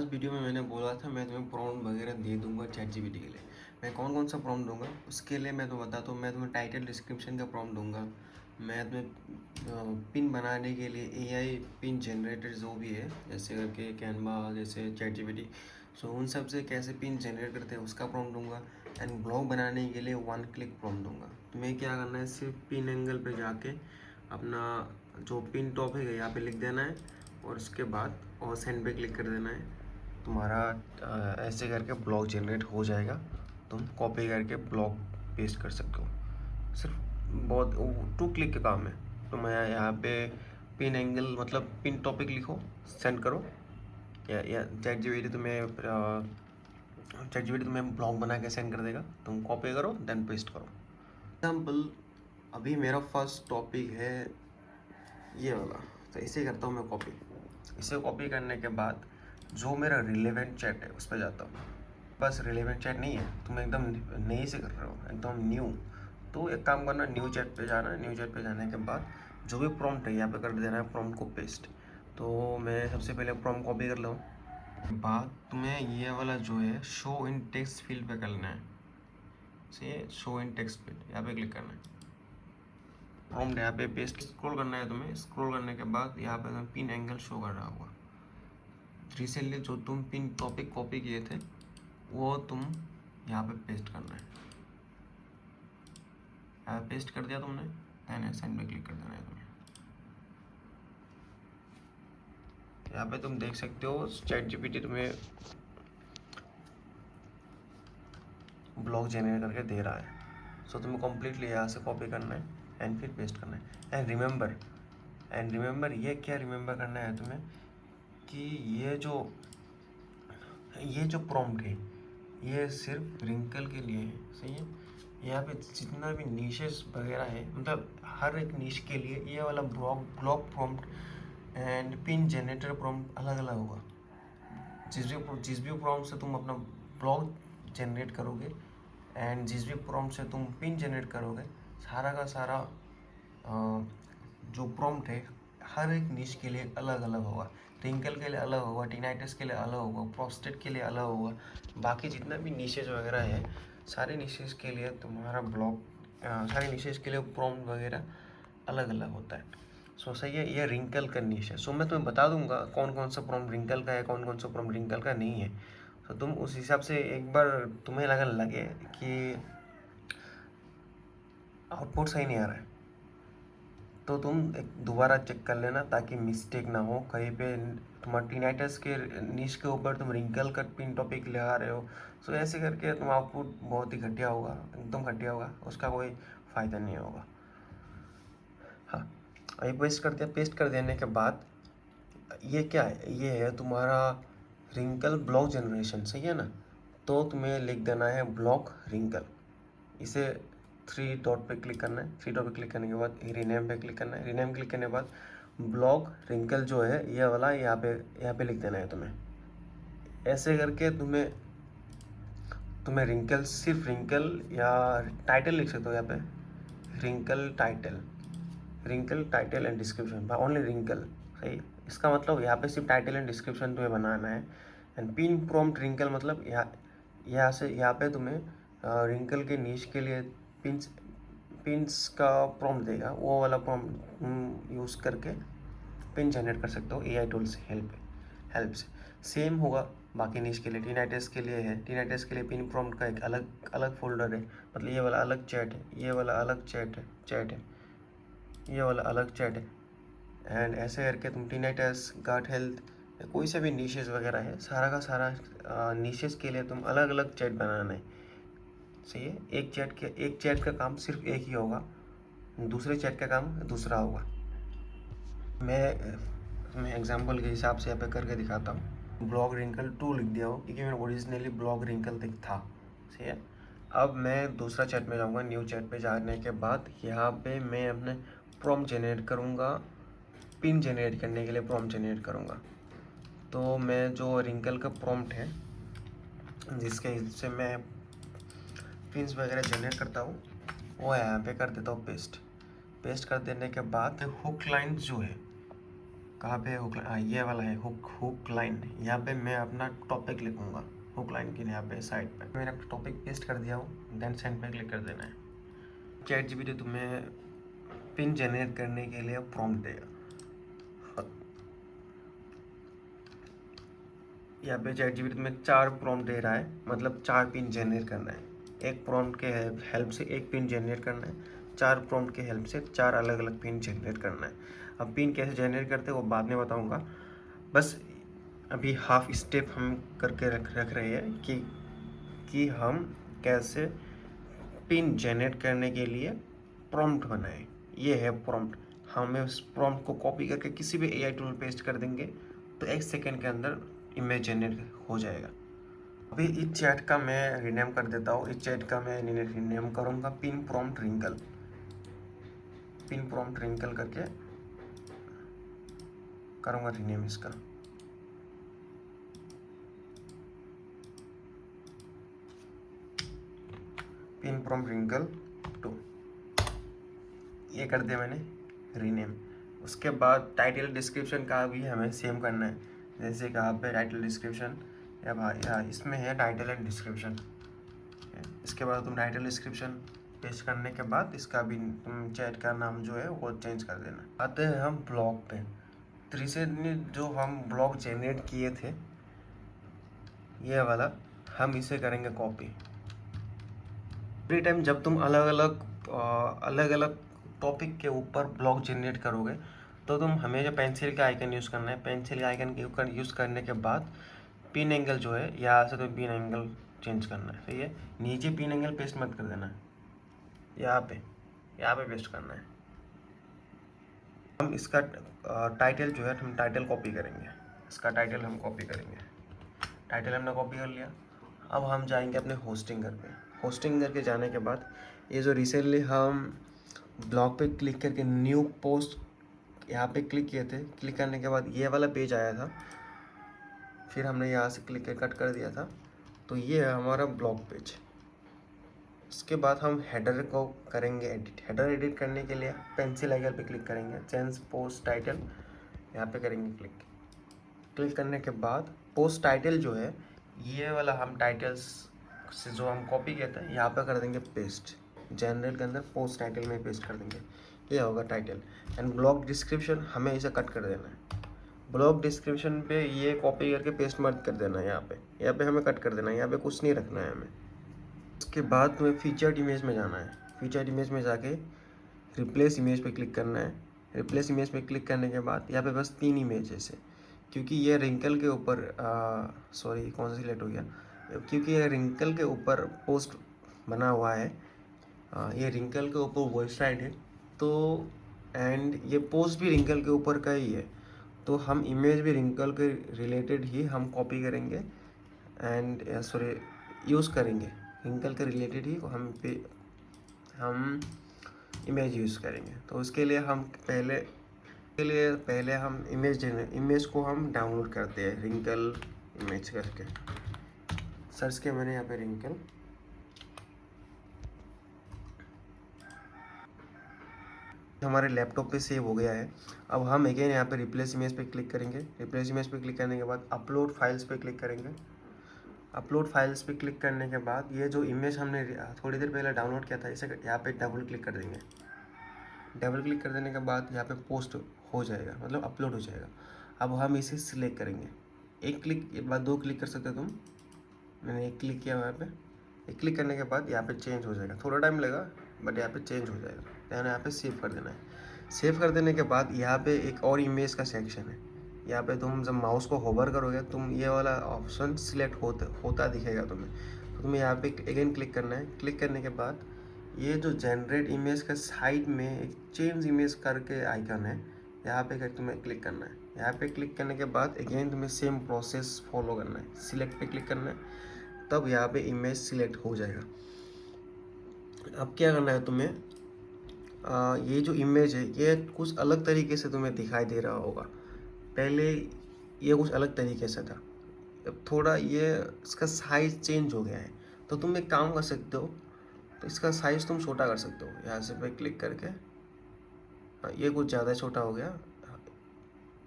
इस वीडियो में मैंने बोला था मैं तुम्हें प्रॉम्प्ट वगैरह दे दूंगा चैटजीपीटी के लिए। मैं कौन कौन सा प्रॉम्प्ट दूंगा उसके लिए मैं तुम्हें बताता हूँ। मैं तुम्हें टाइटल डिस्क्रिप्शन का प्रॉम्प्ट दूंगा। मैं तुम्हें पिन बनाने के लिए एआई पिन जनरेटर जो भी है, जैसे करके कैनवा, जैसे चैटजीपीटी, सो उन सब से कैसे पिन जनरेट करते हैं उसका प्रॉम्प्ट दूंगा। एंड ब्लॉग बनाने के लिए 1 क्लिक प्रॉम्प्ट दूंगा। तुम्हें क्या करना है, सिर्फ पिन एंगल पे जाके अपना जो पिन टॉपिक है यहाँ पे लिख देना है और उसके बाद और सेंड पे क्लिक कर देना है। तुम्हारा ऐसे करके ब्लॉग जनरेट हो जाएगा। तुम कॉपी करके ब्लॉग पेस्ट कर सकते हो। सिर्फ बहुत 2 क्लिक का काम है। तुम यहाँ पे पिन एंगल मतलब पिन टॉपिक लिखो, सेंड करो, या चैट जी तुम्हें ब्लॉग बना के सेंड कर देगा। तुम कॉपी करो देन पेस्ट करो। एग्जाम्पल, अभी मेरा फर्स्ट टॉपिक है ये वाला, तो इसे करता हूँ मैं कॉपी। इसे कॉपी करने के बाद जो मेरा रिलेवेंट चैट है उस पर जाता हूँ। बस रिलेवेंट चैट नहीं है, तुम एकदम नई से कर रहे हो, एकदम न्यू, तो एक काम करना, न्यू चैट पे जाना है। न्यू चैट पे जाने के बाद जो भी प्रॉम्प्ट है यहाँ पे कर देना है, प्रॉम्प्ट को पेस्ट। तो मैं सबसे पहले प्रॉम्प्ट कॉपी कर लूँ। बाद तुम्हें ये वाला जो है शो इन टेक्स्ट फील्ड पे करना है। से शो इन टेक्स्ट फील्ड यहाँ पे क्लिक करना है। प्रॉम्प्ट यहाँ पे पेस्ट, स्क्रॉल करना है तुम्हें। स्क्रॉल करने के बाद यहाँ पे तुम्हें पिन एंगल शो कर रहा होगा। रिसेंटली जो तुम पिन टॉपिक कॉपी किए थे वो तुम यहाँ पे पेस्ट करना है। यहाँ पेस्ट कर दिया तुमने, देन सेंड पे क्लिक कर देना है तुम्हें। यहाँ पे तुम देख सकते हो चैट जीपीटी तुम्हें ब्लॉग जनरेट करके दे रहा है। सो तुम्हें कम्प्लीटली यहाँ से कॉपी करना है एंड फिर पेस्ट करना है। एंड रिमेंबर ये क्या रिमेंबर करना है तुम्हें कि ये जो प्रॉम्प्ट है ये सिर्फ रिंकल के लिए है, सही है। यहाँ पे जितना भी नीशेस वगैरह है, मतलब हर एक नीश के लिए ये वाला blog prompt and pin generator prompt अलग अलग होगा। जिस भी प्रॉम्प्ट से तुम अपना ब्लॉग जनरेट करोगे एंड जिस भी प्रॉम्प्ट से तुम पिन जनरेट करोगे, सारा का सारा जो प्रॉम्प्ट है हर एक निश के लिए अलग अलग होगा। रिंकल के लिए अलग होगा, टिनाइटिस के लिए अलग होगा, प्रोस्टेट के लिए अलग होगा। बाकी जितना भी निशेज वगैरह है, सारे निशेज के लिए तुम्हारा ब्लॉग, सारे निशेज के लिए प्रॉम्प्ट वगैरह अलग अलग होता है। सो सही है, ये रिंकल का निश है। सो मैं तुम्हें बता दूंगा कौन कौन सा प्रॉम्प्ट रिंकल का है, कौन कौन सा प्रॉम्प्ट रिंकल का नहीं है। तो तुम उस हिसाब से एक बार तुम्हें लगे कि आउटपुट सही नहीं आ रहा है तो तुम एक दोबारा चेक कर लेना ताकि मिस्टेक ना हो कहीं पे। तुम्हारे टीनाइटस के निश के ऊपर तुम रिंकल का पिन टॉपिक लगा रहे हो, सो ऐसे करके तुम आउटपुट बहुत ही घटिया होगा, एकदम घटिया होगा, उसका कोई फ़ायदा नहीं होगा। हाँ, अभी पेस्ट कर दिया। पेस्ट कर देने के बाद ये क्या है, ये है तुम्हारा रिंकल ब्लॉक जनरेशन, सही है ना। तो तुम्हें लिख देना है ब्लॉक रिंकल। इसे 3 डॉट पे क्लिक करना है। 3 डॉट पे क्लिक करने के बाद रीनेम पे क्लिक करना है। रीनेम क्लिक करने के बाद ब्लॉग रिंकल जो है ये वाला यहाँ पे लिख देना है तुम्हें। ऐसे करके तुम्हें रिंकल, सिर्फ रिंकल या टाइटल लिख सकते हो यहाँ पे, wrinkle title and description, only wrinkle, सही। इसका मतलब यहाँ पे सिर्फ टाइटल एंड डिस्क्रिप्शन तुम्हें बनाना है। एंड पिन प्रॉम्प्ट रिंकल मतलब यहाँ से यहाँ पे तुम्हें रिंकल के नीच के लिए पिंस का प्रॉम्प्ट देगा, वो वाला प्रॉम्प्ट यूज़ करके पिन जनरेट कर सकते हो एआई टूल से हेल्प से। सेम होगा बाकी नीच के लिए। टीनाइटिस के लिए है, टीनाइटिस के लिए पिन प्रॉम्प्ट का एक अलग फोल्डर है, मतलब ये वाला अलग चैट है, ये वाला अलग चैट है, ये वाला अलग चैट है। एंड ऐसे करके तुम टीनाइटिस, गाट हेल्थ, कोई सा भी नीशेस वगैरह है, सारा का सारा नीशेस के लिए तुम अलग अलग चैट बनाना है, सही है। एक चैट का काम सिर्फ एक ही होगा, दूसरे चैट का काम दूसरा होगा। मैं एग्जांपल के हिसाब से यहाँ पे करके दिखाता हूँ। ब्लॉग रिंकल 2 लिख दिया हो क्योंकि मैं ओरिजिनली ब्लॉग रिंकल था, सही है। अब मैं दूसरा चैट में जाऊँगा। न्यू चैट पे जाने के बाद यहाँ पे मैं अपने प्रॉम्प्ट जनरेट करूँगा। पिन जनरेट करने के लिए प्रॉम्प्ट जनरेट करूँगा। तो मैं जो रिंकल का प्रॉम्प्ट है जिसके से मैं पिन्स वगैरह जनरेट करता हूँ वो यहाँ पे कर देता हूँ पेस्ट। पेस्ट कर देने के बाद हुक लाइन जो है कहाँ पे हुक, ये वाला है हुक लाइन। यहाँ पे मैं अपना टॉपिक लिखूँगा हुक लाइन के यहाँ पे साइड पे। मैंने अपना टॉपिक पेस्ट कर दिया हूँ, देन सेंड पे क्लिक कर देना है। ChatGPT तुम्हें पिन जनरेट करने के लिए प्रॉम्प्ट देगा। यहाँ पे ChatGPT तुम्हें 4 प्रॉम्प्ट दे रहा है, मतलब 4 पिन जनरेट करना है। एक प्रॉम्प्ट के हेल्प से एक पिन जनरेट करना है, 4 प्रॉम्प्ट के हेल्प से 4 अलग अलग पिन जनरेट करना है। अब पिन कैसे जनरेट करते हैं वो बाद में बताऊंगा, बस अभी हाफ स्टेप हम करके रख रहे हैं कि हम कैसे पिन जनरेट करने के लिए प्रॉम्प्ट बनाएं। ये है प्रॉम्प्ट। हमें उस प्रॉम्प्ट को कॉपी करके किसी भी AI टूल पेस्ट कर देंगे तो 1 सेकेंड के अंदर इमेज जनरेट हो जाएगा। अभी इस चैट का मैं रीनेम कर देता हूँ। इस चैट का मैं रीनेम करूँगा pin prompt wrinkle. Pin prompt wrinkle करके करूँगा रीनेम इसका। पिन प्रॉम्प्ट रिंकल 2 ये कर दिया मैंने रीनेम। उसके बाद टाइटल डिस्क्रिप्शन का भी हमें सेम करना है। जैसे कहाँ पे टाइटल डिस्क्रिप्शन या भाई इसमें है टाइटल एंड डिस्क्रिप्शन। इसके बाद तुम टाइटल डिस्क्रिप्शन पेस्ट करने के बाद इसका भी तुम चैट का नाम जो है वो चेंज कर देना। आते हैं हम ब्लॉग पे। रिसेंटली जो हम ब्लॉग जनरेट किए थे ये वाला, हम इसे करेंगे कॉपी। एवरी टाइम जब तुम अलग अलग टॉपिक के ऊपर ब्लॉग जनरेट करोगे तो तुम हमेशा पेंसिल का आइकन यूज़ करना है। पेंसिल के आइकन के ऊपर यूज़ करने के बाद पिन एंगल जो है यहाँ से तो पिन एंगल चेंज करना है। सही है, नीचे पिन एंगल पेस्ट मत कर देना है, यहाँ पे पेस्ट करना है। हम इसका टाइटल जो है हम टाइटल कॉपी करेंगे। इसका टाइटल हम कॉपी करेंगे। टाइटल हमने कॉपी कर लिया। अब हम जाएंगे अपने होस्टिंग घर पे। होस्टिंग घर के जाने के बाद ये जो रिसेंटली हम ब्लॉग पे क्लिक करके न्यू पोस्ट यहाँ पे क्लिक किए थे, क्लिक करने के बाद ये वाला पेज आया था, फिर हमने यहाँ से क्लिक कर कट कर दिया था, तो ये है हमारा ब्लॉग पेज। उसके बाद हम हेडर को करेंगे एडिट। हेडर एडिट करने के लिए पेंसिल आइकन पे क्लिक करेंगे, चेंज पोस्ट टाइटल यहाँ पे करेंगे क्लिक। क्लिक करने के बाद पोस्ट टाइटल जो है ये वाला हम टाइटल्स से जो हम कॉपी किया था यहाँ पे कर देंगे पेस्ट। जनरल के अंदर पोस्ट टाइटल में पेस्ट कर देंगे, ये होगा टाइटल। एंड ब्लॉग डिस्क्रिप्शन हमें इसे कट कर देना है। ब्लॉग डिस्क्रिप्शन पे ये कॉपी करके पेस्ट मत कर देना है, यहाँ पे हमें कट कर देना है, यहाँ पे कुछ नहीं रखना है हमें। उसके बाद तुम्हें फीचर्ड इमेज में जाना है। फीचर्ड इमेज में जाके रिप्लेस इमेज पे क्लिक करना है। रिप्लेस इमेज पे क्लिक करने के बाद यहाँ पे बस 3 इमेजेस है, क्योंकि ये रिंकल के ऊपर सॉरी कौन सा सिलेक्ट हो गया, क्योंकि ये रिंकल के ऊपर पोस्ट बना हुआ है। ये रिंकल के ऊपर वेबसाइट है तो एंड ये पोस्ट भी रिंकल के ऊपर का ही है, तो हम इमेज भी रिंकल के रिलेटेड ही हम कॉपी करेंगे एंड सॉरी यूज़ करेंगे। रिंकल के रिलेटेड ही हम इमेज यूज़ करेंगे। तो उसके लिए हम पहले हम इमेज को हम डाउनलोड करते हैं रिंकल इमेज करके। सर्च किया मैंने यहाँ पे रिंकल, हमारे लैपटॉप पे सेव हो गया है। अब हम अगेन यहाँ पे रिप्लेस इमेज पे क्लिक करेंगे। रिप्लेस इमेज पे क्लिक करने के बाद अपलोड फाइल्स पे क्लिक करेंगे। अपलोड फाइल्स पे क्लिक करने के बाद ये जो इमेज हमने थोड़ी देर पहले डाउनलोड किया था इसे यहाँ पे डबल क्लिक कर देंगे। डबल क्लिक कर देने के बाद यहाँ पे पोस्ट हो जाएगा, मतलब अपलोड हो जाएगा। अब हम इसे सिलेक्ट करेंगे। एक क्लिक के बाद 2 क्लिक कर सकते हो तुम। मैंने एक क्लिक किया यहाँ पे। एक क्लिक करने के बाद यहाँ पे चेंज हो जाएगा, थोड़ा टाइम लगेगा बट यहाँ पे चेंज हो जाएगा। दैन यहाँ पे सेव कर देना है। सेव कर देने के बाद यहाँ पे एक और इमेज का सेक्शन है। यहाँ पे तुम जब माउस को होवर करोगे तुम ये वाला ऑप्शन सिलेक्ट होता दिखेगा तुम्हें, तो तुम्हें यहाँ पे अगेन क्लिक करना है। क्लिक करने के बाद ये जो जनरेट इमेज का साइड में एक चेंज इमेज करके आइकन है, यहाँ पे तुम्हें क्लिक करना है। यहाँ पे क्लिक करने के बाद अगेन तुम्हें सेम प्रोसेस फॉलो करना है। सिलेक्ट पे क्लिक करना है, तब यहाँ पे इमेज सिलेक्ट हो जाएगा। अब क्या करना है तुम्हें, ये जो इमेज है ये कुछ अलग तरीके से तुम्हें दिखाई दे रहा होगा। पहले ये कुछ अलग तरीके से था, अब थोड़ा ये इसका साइज़ चेंज हो गया है। तो तुम एक काम कर सकते हो, तो इसका साइज़ तुम छोटा कर सकते हो। यहाँ से पे क्लिक करके ये कुछ ज़्यादा छोटा हो गया,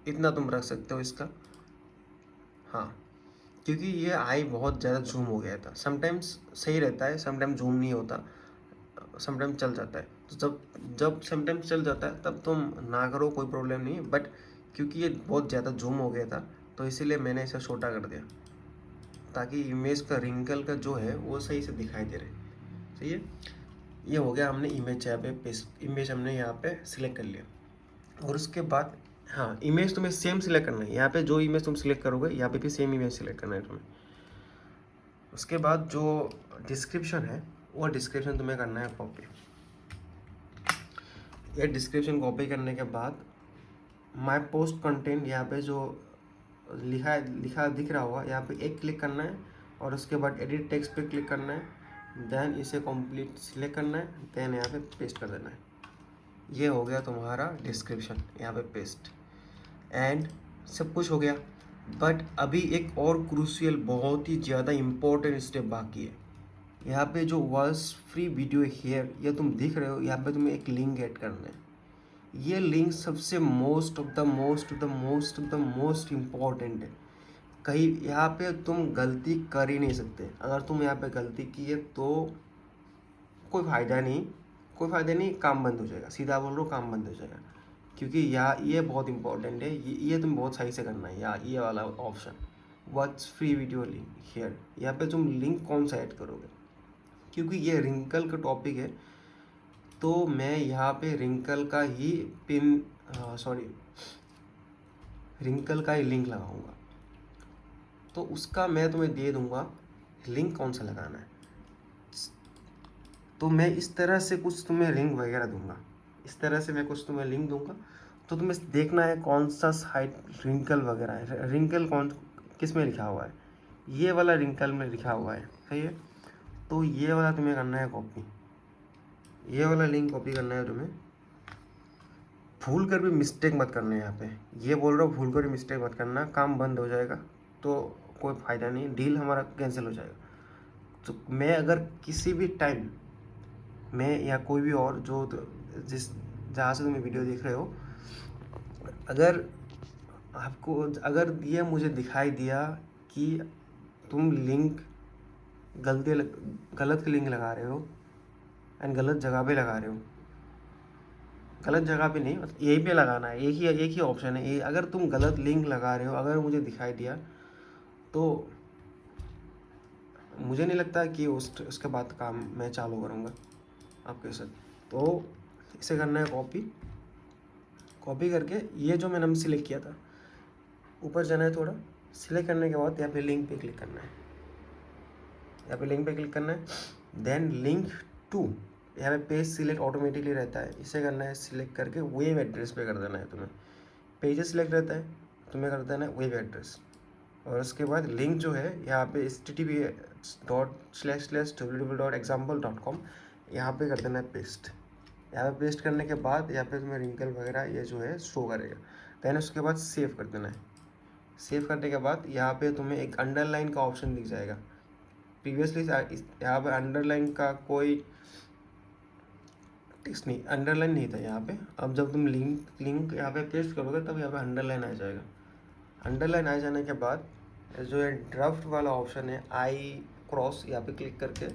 इतना तुम रख सकते हो इसका। हाँ, क्योंकि ये आई बहुत ज़्यादा जूम हो गया था। समटाइम्स सही रहता है, समटाइम्स जूम नहीं होता, समटाइम्स चल जाता है। तो जब जब समटाइम्स चल जाता है तब तुम ना करो, कोई प्रॉब्लम नहीं है। बट क्योंकि ये बहुत ज़्यादा जूम हो गया था तो इसीलिए मैंने इसे छोटा कर दिया, ताकि इमेज का रिंकल का जो है वो सही से दिखाई दे रहे। सही है, ये हो गया। हमने इमेज यहाँ पे पेस्ट, इमेज हमने यहाँ पे सिलेक्ट कर लिया। और उसके बाद हाँ, इमेज तुम्हें सेम सिलेक्ट करना है। यहाँ पे जो इमेज तुम सिलेक्ट करोगे यहाँ पे भी सेम इमेज सिलेक्ट करना है तुम्हें। उसके बाद जो डिस्क्रिप्शन है वो डिस्क्रिप्शन तुम्हें करना है कॉपी। ये डिस्क्रिप्शन कॉपी करने के बाद माय पोस्ट कंटेंट यहाँ पे जो लिखा दिख रहा होगा यहाँ पे एक क्लिक करना है, और उसके बाद एडिट टेक्स्ट पे क्लिक करना है। देन इसे कंप्लीट सिलेक्ट करना है, देन यहाँ पे पेस्ट कर देना है। ये हो गया तुम्हारा डिस्क्रिप्शन, यहाँ पे पेस्ट, एंड सब कुछ हो गया। बट अभी एक और क्रूशियल, बहुत ही ज़्यादा इम्पोर्टेंट स्टेप बाकी है। यहाँ पे जो वॉइस फ्री वीडियो हेयर ये तुम देख रहे हो, यहाँ पे तुम्हें एक लिंक ऐड करना है। ये लिंक सबसे मोस्ट इम्पॉर्टेंट है। कहीं यहाँ पे तुम गलती कर ही नहीं सकते। अगर तुम यहाँ पे गलती की है तो कोई फ़ायदा नहीं, कोई फ़ायदा नहीं, काम बंद हो जाएगा। सीधा बोल रहा हूँ, काम बंद हो जाएगा। क्योंकि ये बहुत इंपॉर्टेंट है। ये तुम बहुत सही से करना है। ये वाला option, watch free video link here, यहाँ पे तुम लिंक कौन सा ऐड करोगे? क्योंकि ये रिंकल का टॉपिक है तो मैं यहाँ पे रिंकल का ही रिंकल का ही लिंक लगाऊंगा। तो उसका मैं तुम्हें दे दूंगा लिंक कौन सा लगाना है। तो मैं इस तरह से कुछ तुम्हें लिंक वगैरह दूंगा, इस तरह से मैं कुछ तुम्हें लिंक दूंगा। तो तुम्हें देखना है कौन सा साइट रिंकल वगैरह है। रिंकल कौन किस में लिखा हुआ है? ये वाला रिंकल में लिखा हुआ है, सही है। तो ये वाला तुम्हें करना है कॉपी, ये वाला लिंक कॉपी करना है तुम्हें। भूल कर भी मिस्टेक मत करना है यहाँ पे। ये बोल रहा हूँ, भूल कर भी मिस्टेक मत करना, काम बंद हो जाएगा तो कोई फ़ायदा नहीं, डील हमारा कैंसिल हो जाएगा। तो मैं अगर किसी भी टाइम, मैं या कोई भी और जो जहाँ से तुम वीडियो देख रहे हो, अगर आपको अगर ये मुझे दिखाई दिया कि तुम लिंक गलत लिंक लगा रहे हो एंड गलत जगह पे लगा रहे हो, गलत जगह पे नहीं, मतलब यहीं पे लगाना है, एक ही ऑप्शन है ये। अगर तुम गलत लिंक लगा रहे हो, अगर मुझे दिखाई दिया तो मुझे नहीं लगता कि उसके बाद काम मैं चालू करूँगा आपके साथ। तो इसे करना है कॉपी। कॉपी करके ये जो मैंने सिलेक्ट किया था, ऊपर जाना है थोड़ा, सिलेक्ट करने के बाद यहाँ पे लिंक पे क्लिक करना है, यहाँ पे लिंक पे क्लिक करना है। देन लिंक टू, यहाँ पे पेज सिलेक्ट ऑटोमेटिकली रहता है, इसे करना है सिलेक्ट करके वेब एड्रेस पे कर देना है तुम्हें। पेजेस सिलेक्ट रहता है, तुम्हें कर देना है वेब एड्रेस। और उसके बाद लिंक जो है यहाँ पे http://www.example.com यहाँ पे कर देना है पेस्ट। यहाँ पे पेस्ट करने के बाद यहाँ पे तुम्हें रिंकल वगैरह ये जो है शो करेगा। देन उसके बाद सेव कर देना है। सेव करने के बाद यहाँ पे तुम्हें एक अंडरलाइन का ऑप्शन दिख जाएगा। प्रीवियसली यहाँ पे अंडरलाइन का कोई टेक्स्ट नहीं, अंडरलाइन नहीं था यहाँ पे। अब जब तुम लिंक यहाँ पे पेस्ट करोगे तब यहाँ पे अंडरलाइन आ जाएगा। अंडरलाइन आ जाने के बाद जो है ड्राफ्ट वाला ऑप्शन है आई क्रॉस, यहाँ पे क्लिक करके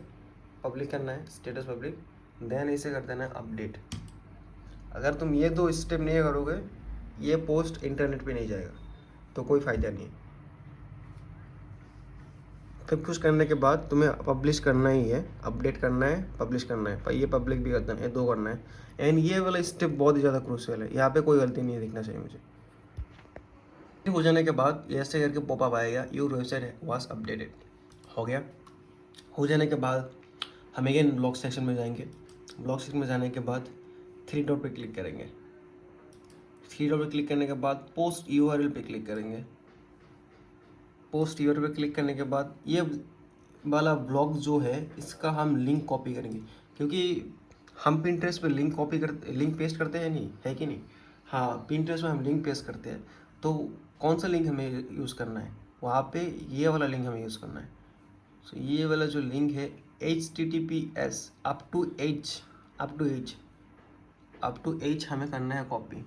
पब्लिक करना है, स्टेटस पब्लिक। देन इसे कर देना है अपडेट। अगर तुम ये दो स्टेप नहीं करोगे ये पोस्ट इंटरनेट पे नहीं जाएगा, तो कोई फ़ायदा नहीं है। फिर कुछ करने के बाद तुम्हें पब्लिश करना ही है, अपडेट करना है, पब्लिश करना है, पर ये पब्लिक भी करना है, दो करना है। एंड ये वाला स्टेप बहुत ही ज़्यादा क्रूशियल है, यहाँ पे कोई गलती नहीं दिखना चाहिए मुझे। हो जाने के बाद ऐसे करके पॉपअप आएगा, योर वेबसाइट वाज अपडेटेड। हो गया। हो जाने के बाद हम अगेन ब्लॉग सेक्शन में जाएंगे। ब्लॉग सेक्शन में जाने के बाद थ्री डॉट पे क्लिक करेंगे। थ्री डॉट पे क्लिक करने के बाद पोस्ट यूआरएल पे क्लिक करेंगे। पोस्ट यूआरएल पे क्लिक करने के बाद ये वाला ब्लॉग जो है इसका हम लिंक कॉपी करेंगे, क्योंकि हम पिंटरेस्ट पे लिंक पेस्ट करते हैं, नहीं है कि नहीं? हाँ, पिंटरेस्ट में हम लिंक पेस्ट करते हैं। तो कौन सा लिंक हमें यूज़ करना है? वहाँ पे ये वाला लिंक हमें यूज़ करना है। सो ये वाला जो लिंक है https अप टू एच हमें करना है कॉपी।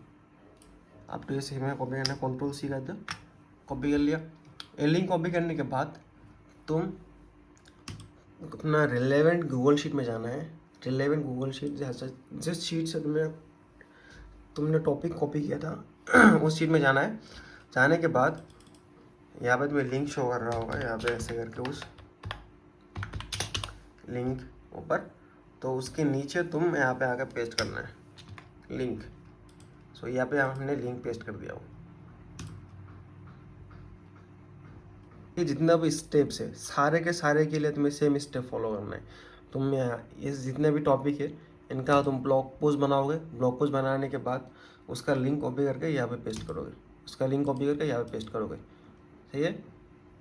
आप तो ऐसे में कॉपी करना, कंट्रोल सी कर दो, कॉपी कर लिया। ये लिंक कॉपी करने के बाद तुम अपना रिलेवेंट गूगल शीट में जाना है। रिलेवेंट गूगल शीट जिस शीट से तुमने टॉपिक कॉपी किया था उस शीट में जाना है। जाने के बाद यहाँ पे तुम्हें लिंक शो कर रहा होगा, यहाँ पे ऐसे करके उस लिंक ऊपर, तो उसके नीचे तुम यहाँ पे आकर पेस्ट करना है लिंक। सो यहाँ पे हमने लिंक पेस्ट कर दिया हो। ये जितना भी स्टेप्स है सारे के सारे के लिए तुम्हें सेम स्टेप फॉलो करना है। तुम यहाँ ये जितने भी टॉपिक है इनका तुम ब्लॉग पोस्ट बनाओगे। ब्लॉग पोस्ट बनाने के बाद उसका लिंक कॉपी करके यहाँ पे पेस्ट करोगे, उसका लिंक कॉपी करके यहाँ पे पेस्ट करोगे। सही है।